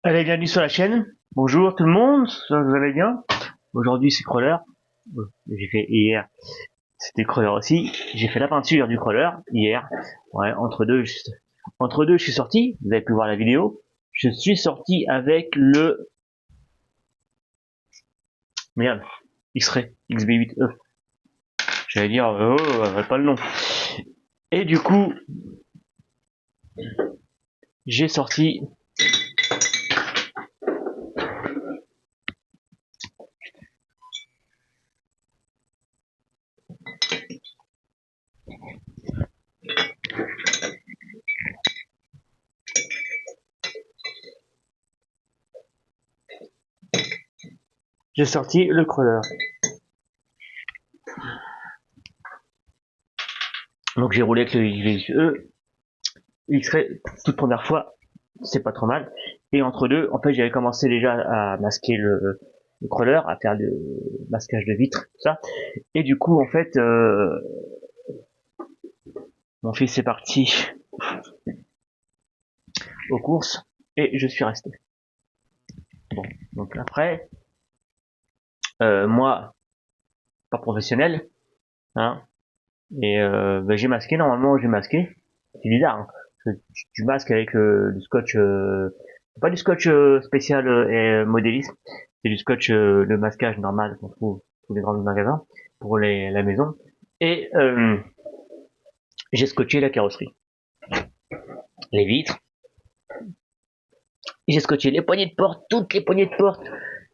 Allez, bienvenue sur la chaîne. Bonjour tout le monde, j'espère que vous allez bien. Aujourd'hui c'est crawler. J'ai fait hier, c'était crawler aussi. J'ai fait la peinture du crawler hier. Ouais, entre deux, je suis sorti. Vous avez pu voir la vidéo. Je suis sorti avec le merde X-Ray XB8E. J'allais dire pas le nom. Et du coup, j'ai sorti. J'ai sorti le crawler. Donc j'ai roulé avec le XB8E. X-Ray toute première fois, c'est pas trop mal. Et entre deux, en fait, j'avais commencé déjà à masquer le crawler, à faire le masquage de vitres, tout ça. Et du coup, en fait, mon fils est parti aux courses et je suis resté. Bon, donc après, moi, pas professionnel, hein, et j'ai masqué. Normalement, j'ai masqué. C'est bizarre. Hein, tu masques avec du scotch, pas du scotch spécial et modéliste, c'est du scotch le masquage normal qu'on trouve dans tous les grands magasins pour la maison. Et j'ai scotché la carrosserie, les vitres, j'ai scotché les poignées de porte, toutes les poignées de porte,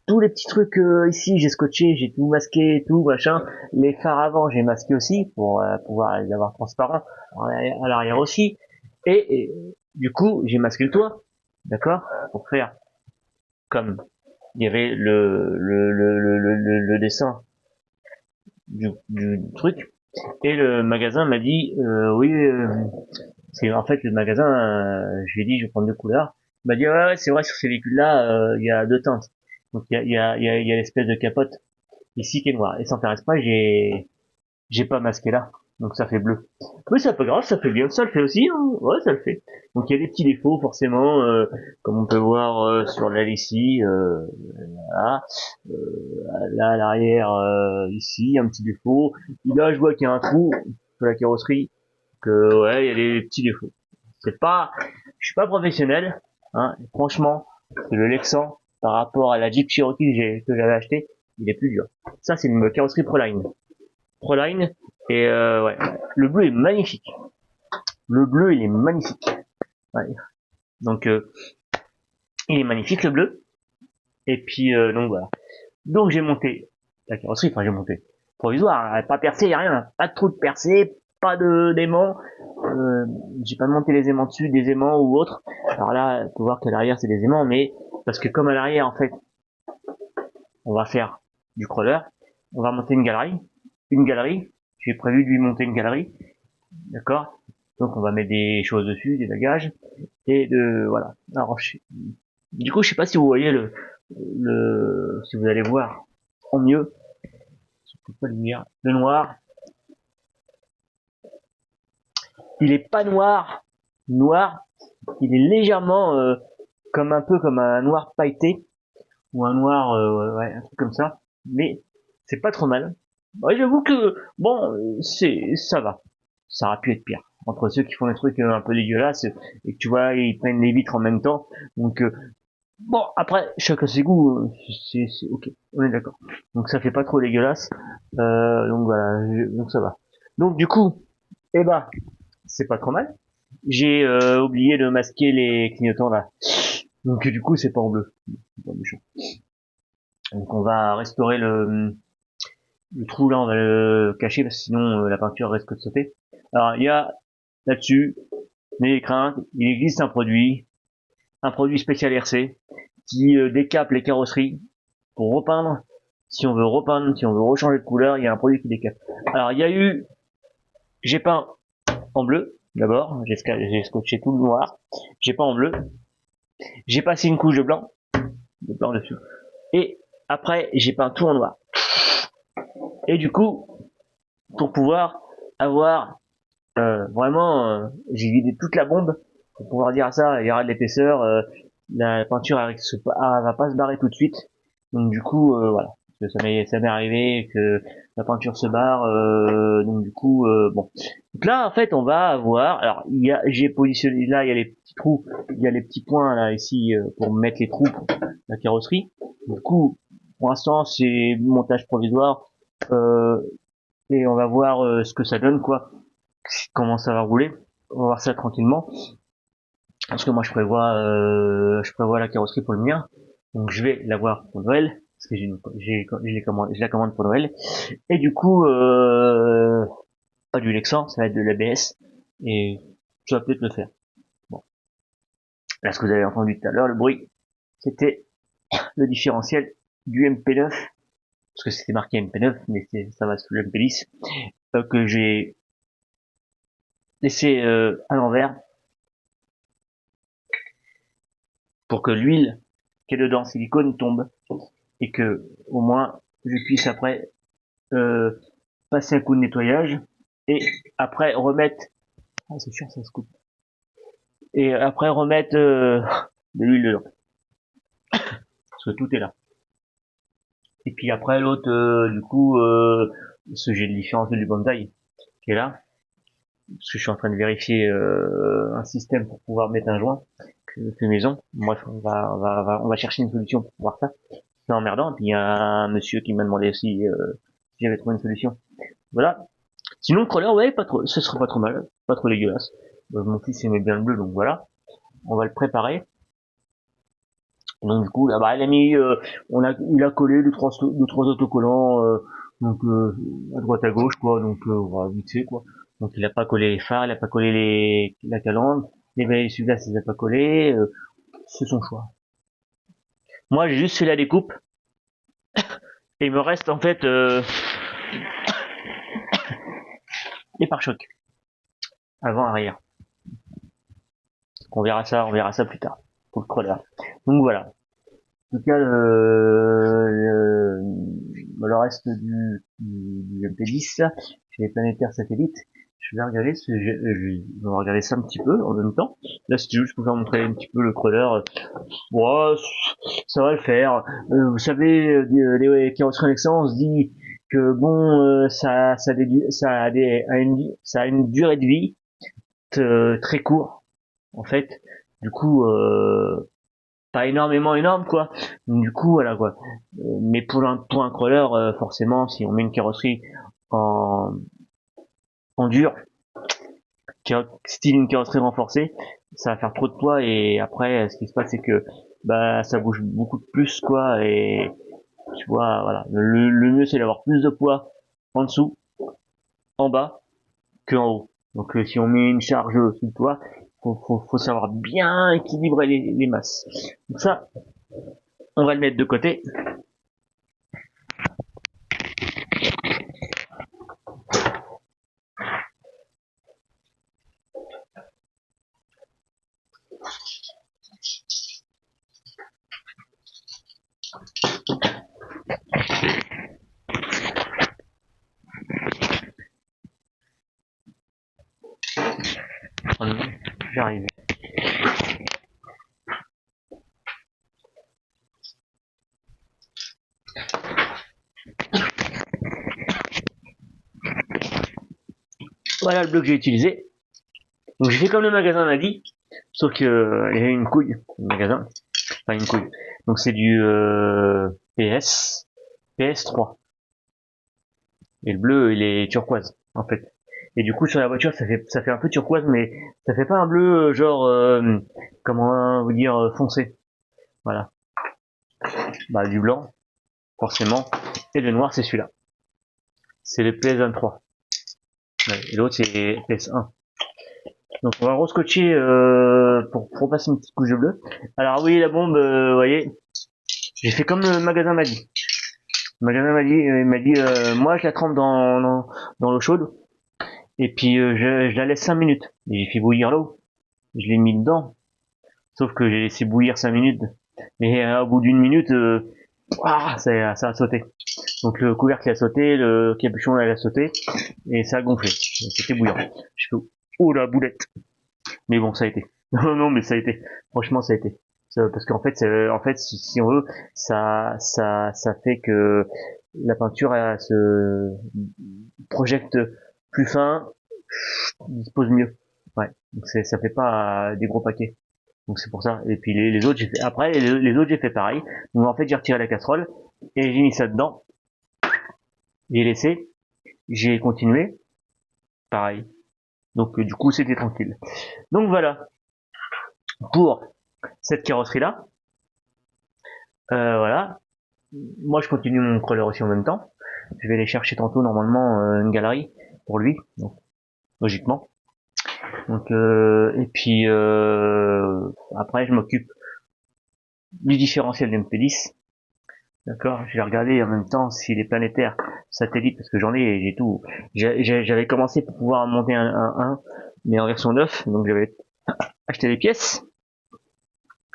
tous les petits trucs ici, j'ai scotché, j'ai tout masqué, tout machin. Les phares avant, j'ai masqué aussi pour pouvoir les avoir transparents à l'arrière aussi. Et du coup, j'ai masqué le toit, d'accord, pour faire comme il y avait le dessin du truc. Et le magasin m'a dit oui, c'est en fait le magasin, je lui ai dit je vais prendre deux couleurs. Il m'a dit ouais, c'est vrai, sur ces véhicules là il y a deux teintes. Donc il y a l'espèce de capote ici qui est noire. Et sans faire exprès, j'ai pas masqué là, donc ça fait bleu. Mais c'est pas grave, ça fait bien, ça le fait aussi, hein. Ouais, ça le fait. Donc il y a des petits défauts forcément, comme on peut voir sur l'aile ici, voilà. Là à l'arrière, ici, un petit défaut. Là je vois qu'il y a un trou sur la carrosserie, que ouais, il y a des petits défauts. C'est pas, je suis pas professionnel, hein. Franchement, le Lexan par rapport à la Jeep Cherokee que j'avais acheté, il est plus dur. Ça c'est une carrosserie Proline. Proline. Et ouais, le bleu est magnifique. Le bleu, il est magnifique. Ouais. Donc, il est magnifique le bleu. Et puis, donc voilà. Donc j'ai monté la carrosserie, enfin j'ai monté. Provisoire, hein, pas percé, rien. Pas de trou de percé, pas de d'aimant. Euh, j'ai pas monté les aimants dessus, des aimants ou autre. Alors là, faut voir qu'à l'arrière c'est des aimants, mais parce que comme à l'arrière en fait, on va faire du crawler, on va monter une galerie. Une galerie. J'ai prévu de lui monter une galerie. D'accord. Donc on va mettre des choses dessus, des bagages, et de voilà. Alors, du coup, je sais pas si vous voyez si vous allez voir en mieux, pas de lumière, le noir. Il est pas noir, noir. Il est légèrement comme un peu comme un noir pailleté ou un noir, ouais, un truc comme ça. Mais c'est pas trop mal. Ouais, j'avoue que bon, ça va. Ça aurait pu être pire. Entre ceux qui font des trucs un peu dégueulasses et que tu vois, ils prennent les vitres en même temps. Donc bon, après, chacun ses goûts, c'est ok, on est d'accord. Donc ça fait pas trop dégueulasse. Donc voilà, donc ça va. Donc du coup, eh ben, c'est pas trop mal. J'ai oublié de masquer les clignotants là. Donc du coup, c'est pas en bleu. C'est pas méchant. Donc on va restaurer le trou là, on va le cacher parce que sinon la peinture risque de sauter. Alors il y a là-dessus, n'ayez crainte, il existe un produit spécial RC qui décape les carrosseries pour repeindre. Si on veut repeindre, si on veut rechanger de couleur, il y a un produit qui décape. Alors il y a eu, j'ai peint en bleu d'abord, j'ai scotché tout le noir, j'ai peint en bleu, j'ai passé une couche de blanc dessus, et après j'ai peint tout en noir. Et du coup, pour pouvoir avoir vraiment, j'ai vidé toute la bombe pour pouvoir dire à ça, il y aura de l'épaisseur, la peinture elle va pas se barrer tout de suite. Donc du coup, voilà. Parce que ça m'est arrivé que la peinture se barre. Donc du coup, bon. Donc là, en fait, on va avoir. Alors, j'ai positionné là, il y a les petits trous, il y a les petits points là ici pour mettre les trous pour la carrosserie. Du coup, pour l'instant, c'est montage provisoire. Euh, et on va voir ce que ça donne, quoi. Comment ça va rouler. On va voir ça tranquillement. Parce que moi je prévois la carrosserie pour le mien, donc je vais l'avoir pour Noël, parce que je la commande pour Noël, et du coup pas du Lexan, ça va être de l'ABS, et ça va peut-être le faire. Bon, là ce que vous avez entendu tout à l'heure, le bruit, c'était le différentiel du MP9, parce que c'était marqué MP9, mais ça va sous le MP10, que j'ai laissé à l'envers pour que l'huile qui est dedans, silicone, tombe, et que au moins je puisse après euh, passer un coup de nettoyage et après remettre, ah c'est chiant ça se coupe, et après remettre de l'huile dedans, parce que tout est là. Et puis après l'autre, du coup, ce j'ai le différentiel du bonsaï qui est là, parce que je suis en train de vérifier un système pour pouvoir mettre un joint fait maison. Bref, on va chercher une solution pour pouvoir ça. C'est emmerdant. Et puis il y a un monsieur qui m'a demandé si j'avais trouvé une solution. Voilà. Sinon, le crawler, ouais, pas trop, ce serait pas trop mal, pas trop dégueulasse. Mon fils aimait bien le bleu, donc voilà. On va le préparer. Donc du coup, là, bah, il a mis, il a collé deux, trois autocollants, donc à droite à gauche, quoi. Donc voilà, vite fait, quoi. Donc il a pas collé les phares, il a pas collé la calandre, les celui-là, il les a pas collés. C'est son choix. Moi, j'ai juste fait la découpe et il me reste en fait les pare-chocs avant arrière. On verra ça plus tard pour le crawler. Donc voilà. En tout cas, le reste du MP10, j'ai les planétaires satellites. Je vais regarder je vais regarder ça un petit peu en même temps. Là, c'était juste pour vous montrer un petit peu le crawler. Bon, ça va le faire. Vous savez, les carrosseries Alexa, on se dit que bon, ça a une durée de vie très court, en fait. Du coup, pas énormément énorme quoi. Du coup voilà quoi. Mais pour un crawler, forcément, si on met une carrosserie en en dur, style une carrosserie renforcée, ça va faire trop de poids et après ce qui se passe c'est que bah ça bouge beaucoup de plus quoi et tu vois voilà le mieux c'est d'avoir plus de poids en dessous, en bas que en haut. Donc si on met une charge sur le toit, faut savoir bien équilibrer les masses. Donc ça, on va le mettre de côté. J'arrive. Voilà le bloc que j'ai utilisé. Donc j'ai fait comme le magasin m'a dit, sauf que il y a une couille, le magasin, enfin une couille. Donc c'est du PS3. Et le bleu, il est turquoise, en fait. Et du coup sur la voiture, ça fait un peu turquoise, mais ça fait pas un bleu genre comment vous dire foncé. Voilà. Bah du blanc, forcément. Et le noir, c'est celui-là. C'est le PS23. Ouais, et l'autre c'est PS1. Donc on va rescotcher pour passer une petite couche de bleu. Alors oui, la bombe, vous voyez, j'ai fait comme le magasin m'a dit. Le magasin m'a dit, moi je la trempe dans l'eau chaude et puis je la laisse 5 minutes. Et j'ai fait bouillir l'eau, je l'ai mis dedans. Sauf que j'ai laissé bouillir 5 minutes. Et au bout d'une minute, ça a sauté. Donc le couvercle a sauté, le capuchon a sauté et ça a gonflé. C'était bouillant. Je fais oh la boulette. Mais bon, ça a été. Non, non, mais ça a été. Franchement, ça a été. Parce qu'en fait, si on veut, ça fait que la peinture elle, se projette plus fin, dispose mieux. Ouais. Donc ça fait pas des gros paquets. Donc c'est pour ça. Et puis les autres, après les autres, j'ai fait pareil. Donc en fait, j'ai retiré la casserole et j'ai mis ça dedans. J'ai laissé, j'ai continué, pareil. Donc du coup, c'était tranquille. Donc voilà pour cette carrosserie là. Voilà. Moi, je continue mon crawler aussi en même temps. Je vais aller chercher tantôt normalement une galerie pour lui, donc logiquement. Donc et puis après, je m'occupe du différentiel d'MP10. D'accord, je vais regarder en même temps s'il est planétaire, satellite, parce que j'ai tout. J'avais commencé pour pouvoir monter un, mais en version 9, donc j'avais acheté les pièces,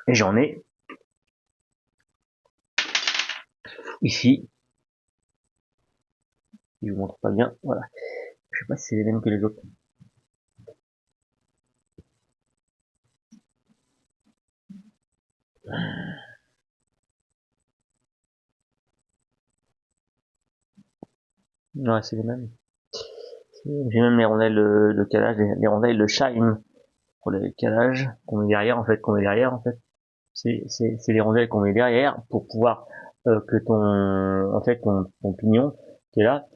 et j'en ai ici. Je vous montre pas bien, voilà. Je sais pas si c'est les mêmes que les autres. Ouais, c'est les mêmes. J'ai même les rondelles de calage, les rondelles de Shine pour le calage qu'on met derrière en fait. C'est les rondelles qu'on met derrière pour pouvoir que ton pignon qui est là,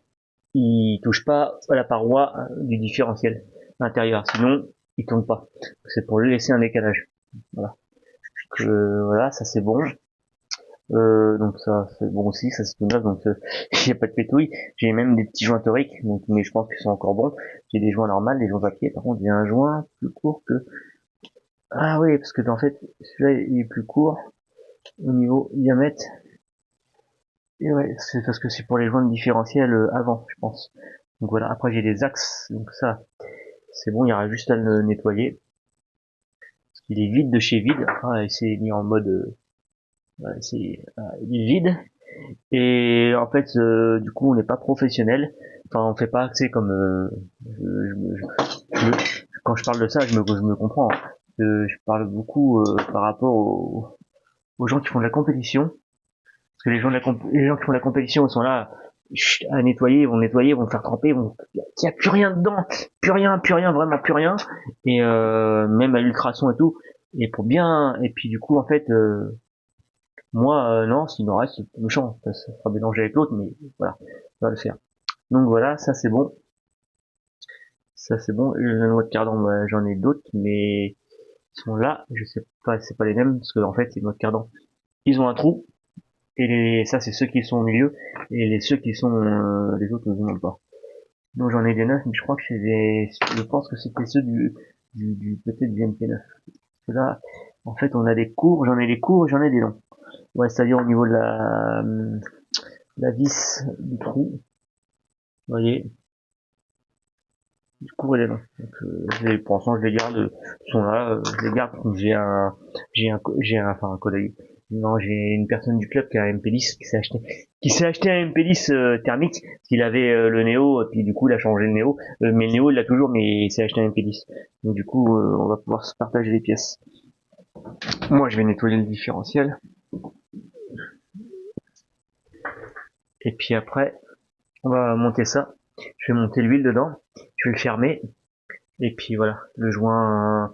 il touche pas à la paroi du différentiel intérieur, sinon il tourne pas. C'est pour lui laisser un décalage. Voilà. Voilà, ça c'est bon. Donc ça c'est bon aussi, ça c'est tout neuf, donc il n'y a pas de pétouille. J'ai même des petits joints toriques, donc mais je pense qu'ils sont encore bons. J'ai des joints normaux, des joints papier. Par contre, j'ai un joint plus court que. Ah oui, parce que en fait, celui-là il est plus court au niveau diamètre. Et ouais, c'est parce que c'est pour les joints de différentiel avant, je pense. Donc voilà. Après j'ai des axes, donc ça c'est bon, il y aura juste à le nettoyer. Parce qu'il est vide de chez vide. Ah, il s'est mis en mode, il est vide. Et en fait, du coup, on n'est pas professionnel. Enfin, on fait pas, tu sais, comme quand je parle de ça, je me comprends. Je parle beaucoup par rapport aux gens qui font de la compétition. Parce que les gens qui font de la compétition, ils sont là à nettoyer, ils vont faire tremper, il y a plus rien dedans, plus rien, vraiment plus rien. Et même à l'ultrason et tout. Et pour bien, et puis du coup, en fait, moi, non, s'il me reste, c'est méchant. Ça sera mélangé avec l'autre, mais voilà, on va le faire. Donc voilà, ça c'est bon. Ça c'est bon. Le noix de cardan, bah, j'en ai d'autres, mais ils sont là. Je sais pas, c'est pas les mêmes, parce que en fait, les noix de cardan, ils ont un trou. Et ça c'est ceux qui sont au milieu. Et ceux qui sont, les autres, ils n'ont pas. Donc j'en ai des neufs, mais je crois que je pense que c'était ceux peut-être du MP9. Parce que là, en fait, on a des courts, j'en ai des courts et j'en ai des longs. Ouais, c'est-à-dire au niveau de la vis du trou. Vous voyez, du coup elle est là. Donc pour l'instant je les garde, ils sont là, je les garde. Enfin un collègue. Non, j'ai une personne du club qui a un MP10 qui s'est acheté un MP10 thermique, parce qu'il avait le Néo, et puis du coup il a changé le Néo, mais le Néo il l'a toujours, mais il s'est acheté un MP10. Donc du coup on va pouvoir se partager les pièces. Moi je vais nettoyer le différentiel, et puis après on va monter ça. Je vais monter l'huile dedans, je vais le fermer, et puis voilà, le joint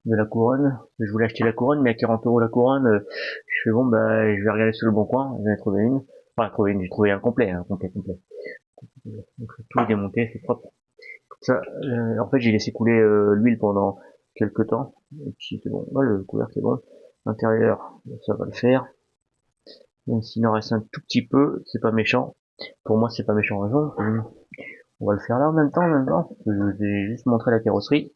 de la couronne. Je voulais acheter la couronne, mais à 40 € la couronne, je fais bon, bah, je vais regarder sur le bon coin, je vais en trouver une. Enfin, j'ai trouvé un complet, complet. Donc, tout est démonté, c'est propre. Ça, en fait, j'ai laissé couler l'huile pendant quelques temps, et puis c'est bon. Voilà, le couvercle est bon. L'intérieur, ça va le faire. Même s'il en reste un tout petit peu, c'est pas méchant. Pour moi, c'est pas méchant. On va le faire là en même temps, Je vais juste montrer la carrosserie.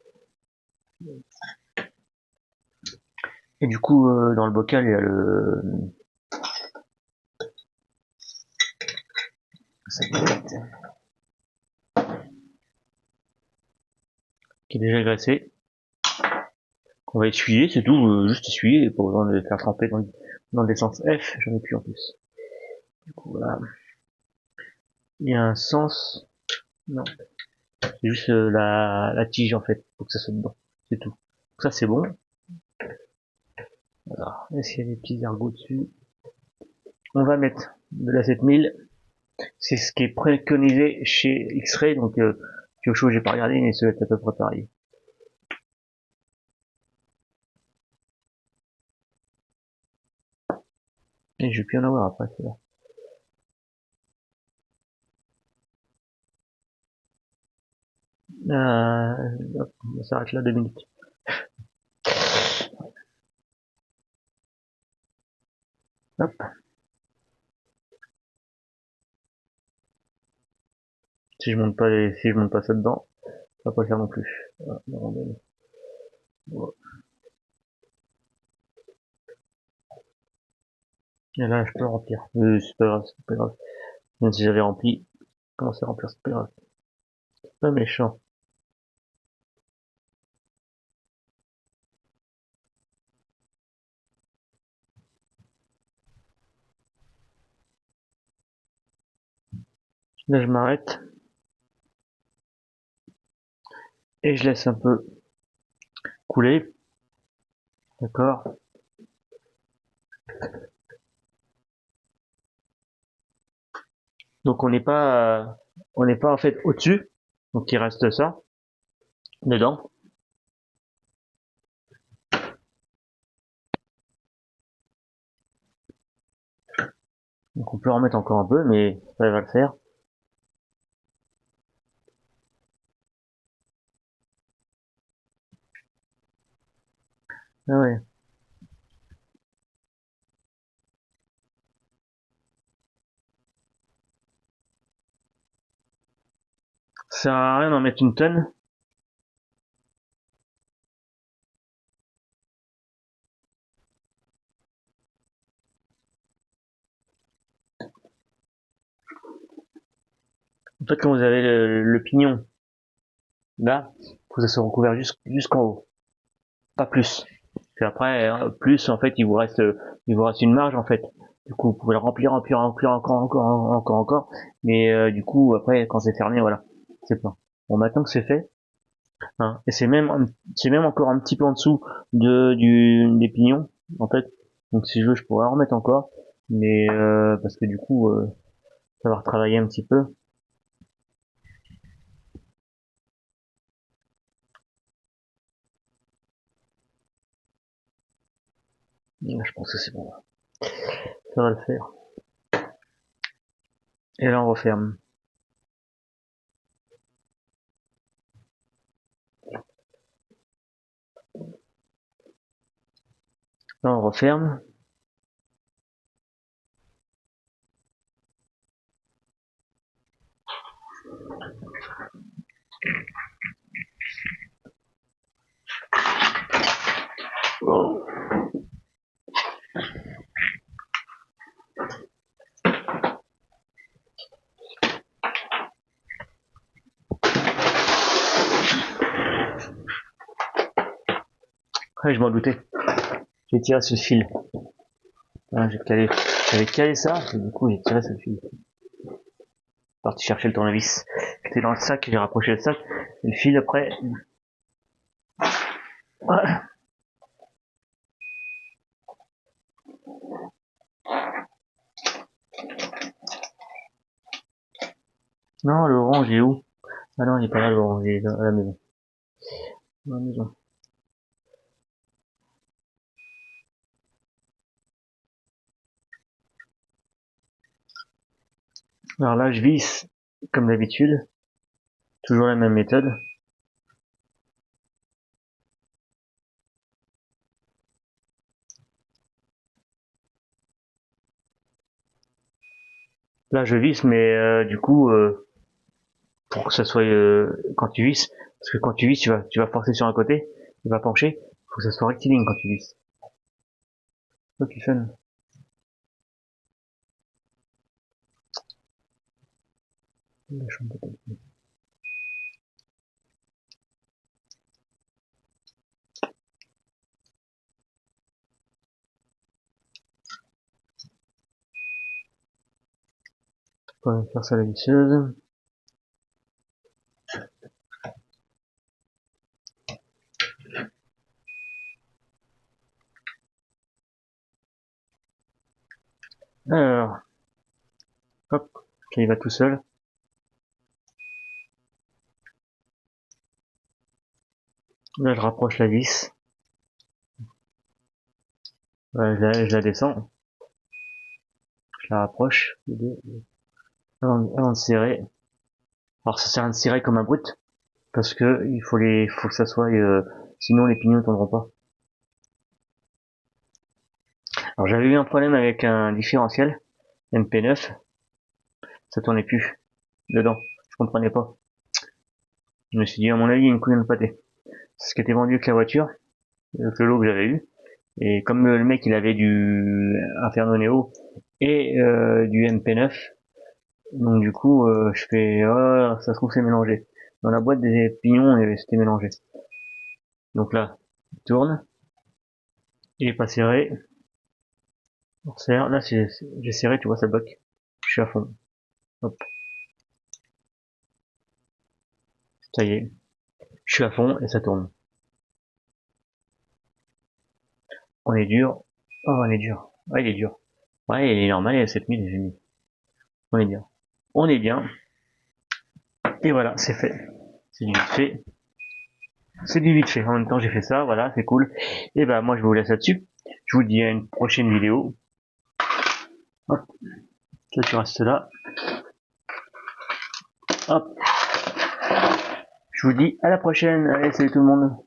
Et du coup, dans le bocal, il y a qui est déjà graissé. On va essuyer, c'est tout, juste essuyer, pas besoin de les faire tremper dans l'essence F, j'en ai plus en plus. Du coup, voilà. Il y a un sens, non, c'est juste la tige en fait, faut que ça soit dedans, c'est tout. Donc ça c'est bon. Alors, est-ce qu'il y a des petits ergots dessus? On va mettre de la 7000. C'est ce qui est préconisé chez X-Ray, donc Kyosho, j'ai pas regardé, mais ça va être à peu près pareil. Et je vais plus en avoir après, c'est là. Hop, on s'arrête là 2 minutes. Hop. Si je monte pas ça dedans, ça va pas le faire non plus. Voilà, voilà. Et là, je peux le remplir. C'est pas grave, c'est pas grave. Même si j'avais rempli, commencer à remplir, c'est pas grave. C'est pas méchant. Là, je m'arrête et je laisse un peu couler. D'accord. Donc on n'est pas en fait au-dessus. Donc il reste ça dedans. Donc on peut en mettre encore un peu, mais ça va le faire. Ah ouais. Ça sert à rien d'en mettre une tonne. En fait, quand vous avez le pignon là, faut que ça soit recouvert jusqu'en haut, pas plus. Puis après, plus en fait, il vous reste une marge en fait. Du coup, vous pouvez le remplir, encore. Mais du coup, après, quand c'est fermé, voilà, c'est plein. Bon, maintenant que c'est fait, hein, et c'est même encore un petit peu en dessous des pignons, en fait. Donc si je veux, je pourrais en remettre encore, mais parce que du coup, ça va retravailler un petit peu. Je pense que c'est bon, ça va le faire. Et là, on referme. Là, on referme. Ouais, je m'en doutais. J'ai tiré ce fil. Voilà, j'avais calé ça, et du coup, j'ai tiré ce fil. Parti chercher le tournevis. J'étais dans le sac, j'ai rapproché le sac. Et le fil, après, ouais. Non, l'orange, il est où? Ah non, il est pas là, l'orange, il est à la maison. À la maison. Alors là, je visse, comme d'habitude. Toujours la même méthode. Là, je visse, mais du coup, pour que ça soit quand tu visses, parce que quand tu visses, tu vas forcer sur un côté, tu vas pencher, faut que ça soit rectiligne quand tu visses. Ok, fun. On va faire ça à la visseuse. Alors, hop, ça il va tout seul. Là, je rapproche la vis. Je la descends. Je la rapproche. Avant de serrer. Alors, ça sert à rien de serrer comme un brut. Parce que faut que ça soit, sinon les pignons ne tourneront pas. Alors, j'avais eu un problème avec un différentiel. MP9. Ça tournait plus. Dedans. Je comprenais pas. Je me suis dit, à mon avis, il y a une couille de pâté. C'est ce qui était vendu avec la voiture. Avec le lot que j'avais eu. Et comme le mec il avait du Inferno Neo et du MP9, donc du coup je fais oh, ça se trouve c'est mélangé. Dans la boîte des pignons c'était mélangé. Donc là, il tourne, il est pas serré, on serre, là j'ai serré, tu vois ça bloque. Je suis à fond. Hop, ça y est. Je suis à fond et ça tourne. On est dur. Oh on est dur. Ouais il est dur. Ouais il est normal, il est à 7000 j'ai mis. On est bien. On est bien. Et voilà, c'est fait. C'est du vite fait. C'est du vite fait. En même temps, j'ai fait ça, voilà, c'est cool. Et ben, moi, je vous laisse là-dessus. Je vous dis à une prochaine vidéo. Hop, toi, tu restes là. Hop, je vous dis à la prochaine. Allez, salut tout le monde.